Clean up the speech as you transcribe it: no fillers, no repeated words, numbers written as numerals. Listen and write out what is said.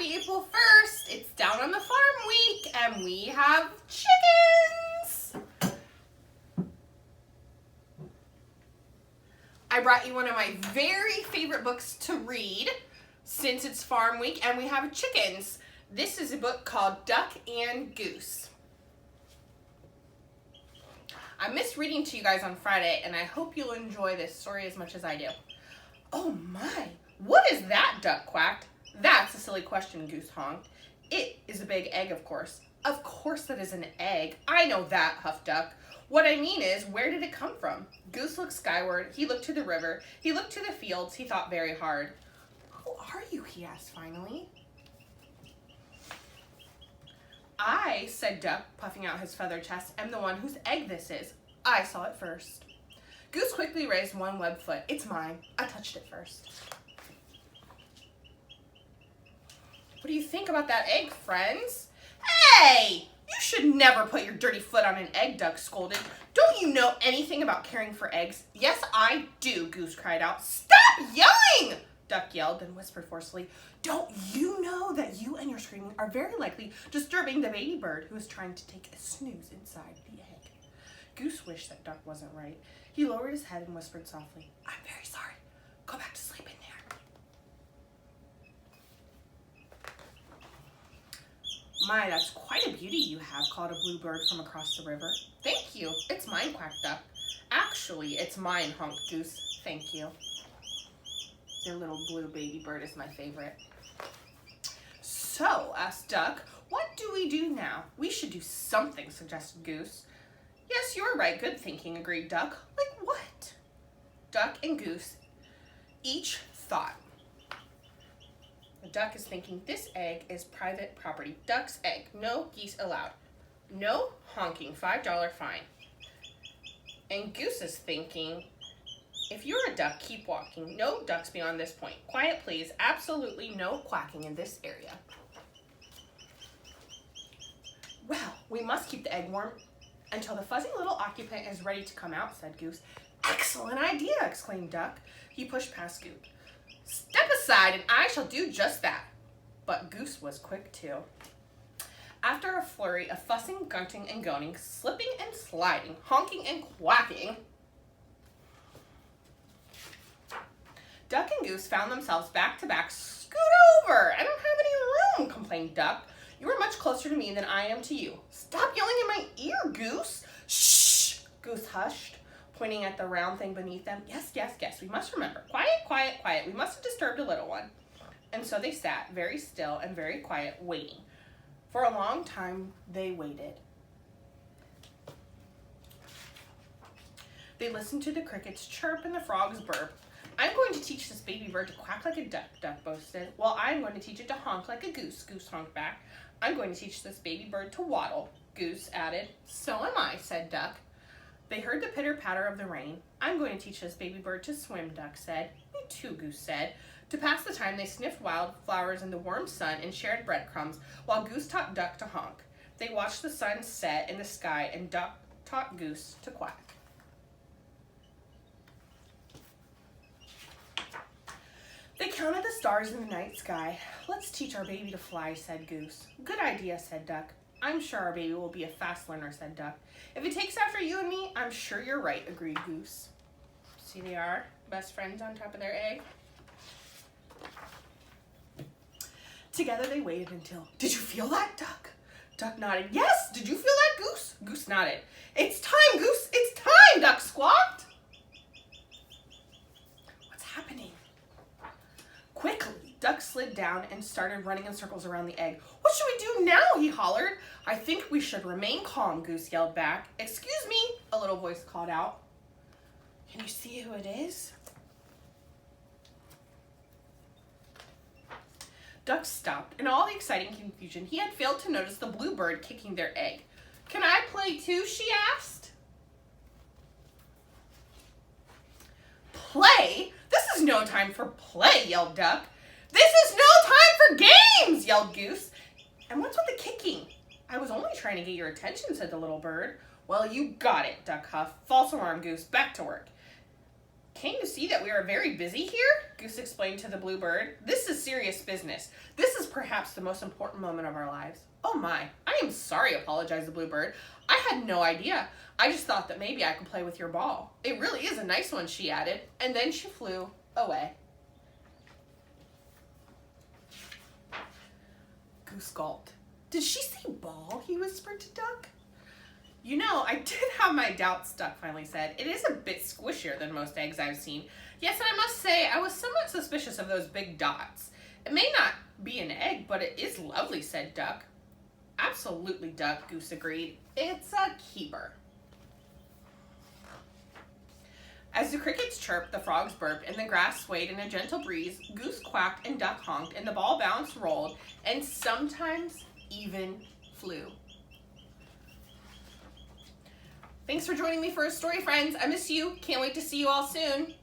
Happy April 1st. It's down on the farm week and we have chickens. I brought you one of my very favorite books to read since it's farm week and we have chickens. This is a book called Duck and Goose. I missed reading to you guys on Friday and I hope you'll enjoy this story as much as I do. Oh my, what is that? Duck quacked. That's a silly question, Goose honked. It is a big egg, of course. Of course that is an egg. I know that, huffed Duck. What I mean is, where did it come from? Goose looked skyward. He looked to the river. He looked to the fields. He thought very hard. Who are you? He asked finally. I, said Duck, puffing out his feathered chest, am the one whose egg this is. I saw it first. Goose quickly raised one webbed foot. It's mine. I touched it first. What do you think about that egg, friends? Hey! You should never put your dirty foot on an egg, Duck scolded. Don't you know anything about caring for eggs? Yes, I do, Goose cried out. Stop yelling! Duck yelled, then whispered forcefully. Don't you know that you and your screaming are very likely disturbing the baby bird who is trying to take a snooze inside the egg? Goose wished that Duck wasn't right. He lowered his head and whispered softly, I'm very sorry. Go back to sleep in there. My, that's quite a beauty you have, called a blue bird from across the river. Thank you. It's mine, quacked Duck. Actually, it's mine, honked Goose. Thank you. Your little blue baby bird is my favorite. So, asked Duck, what do we do now? We should do something, suggested Goose. Yes, you're right. Good thinking, agreed Duck. Like what? Duck and Goose each thought. The duck is thinking, this egg is private property. Duck's egg. No geese allowed. No honking. $5 fine. And Goose is thinking, if you're a duck, keep walking. No ducks beyond this point. Quiet, please. Absolutely no quacking in this area. Well, we must keep the egg warm until the fuzzy little occupant is ready to come out, said Goose. Excellent idea, exclaimed Duck. He pushed past Goose. Step aside and I shall do just that. But Goose was quick too. After a flurry of fussing, grunting, and goning, slipping and sliding, honking and quacking, Duck and Goose found themselves back to back. Scoot over! I don't have any room, complained Duck. You are much closer to me than I am to you. Stop yelling in my ear, Goose. Shh! Goose hushed, pointing at the round thing beneath them. Yes, yes, yes, we must remember. Quiet, quiet, quiet. We mustn't disturb the little one. And so they sat, very still and very quiet, waiting. For a long time, they waited. They listened to the crickets chirp and the frogs burp. I'm going to teach this baby bird to quack like a duck, Duck boasted. Well, I'm going to teach it to honk like a goose, Goose honked back. I'm going to teach this baby bird to waddle, Goose added. So am I, said Duck. They heard the pitter-patter of the rain. I'm going to teach this baby bird to swim, Duck said. Me too, Goose said. To pass the time, they sniffed wildflowers in the warm sun and shared breadcrumbs, while Goose taught Duck to honk. They watched the sun set in the sky, and Duck taught Goose to quack. They counted the stars in the night sky. Let's teach our baby to fly, said Goose. Good idea, said Duck. I'm sure our baby will be a fast learner, said Duck. If it takes after you and me, I'm sure you're right, agreed Goose. See, they are best friends on top of their egg. Together they waited until, did you feel that, Duck? Duck nodded. Yes, did you feel that, Goose? Goose nodded. It's time, Goose, it's time, Duck squawked. What's happening? Quickly, Duck slid down and started running in circles around the egg. What should we do now? He hollered. I think we should remain calm, Goose yelled back. Excuse me, a little voice called out. Can you see who it is? Duck stopped. In all the exciting confusion, he had failed to notice the blue bird kicking their egg. Can I play too? She asked. Play? This is no time for play, yelled Duck. This is no time for games, yelled Goose. And what's with the kicking? I was only trying to get your attention, said the little bird. Well, you got it, Duck huffed. False alarm, Goose. Back to work. Can't you see that we are very busy here? Goose explained to the bluebird. This is serious business. This is perhaps the most important moment of our lives. Oh my, I am sorry, apologized the bluebird. I had no idea. I just thought that maybe I could play with your ball. It really is a nice one, she added, and then she flew away. Goose gulped. Did she say ball? He whispered to Duck. You know, I did have my doubts, Duck finally said. It is a bit squishier than most eggs I've seen. Yes, and I must say, I was somewhat suspicious of those big dots. It may not be an egg, but it is lovely, said Duck. Absolutely, Duck, Goose agreed. It's a keeper. As the crickets chirped, the frogs burped, and the grass swayed in a gentle breeze, Goose quacked and Duck honked, and the ball bounced, rolled, and sometimes even flew. Thanks for joining me for a story, friends. I miss you. Can't wait to see you all soon.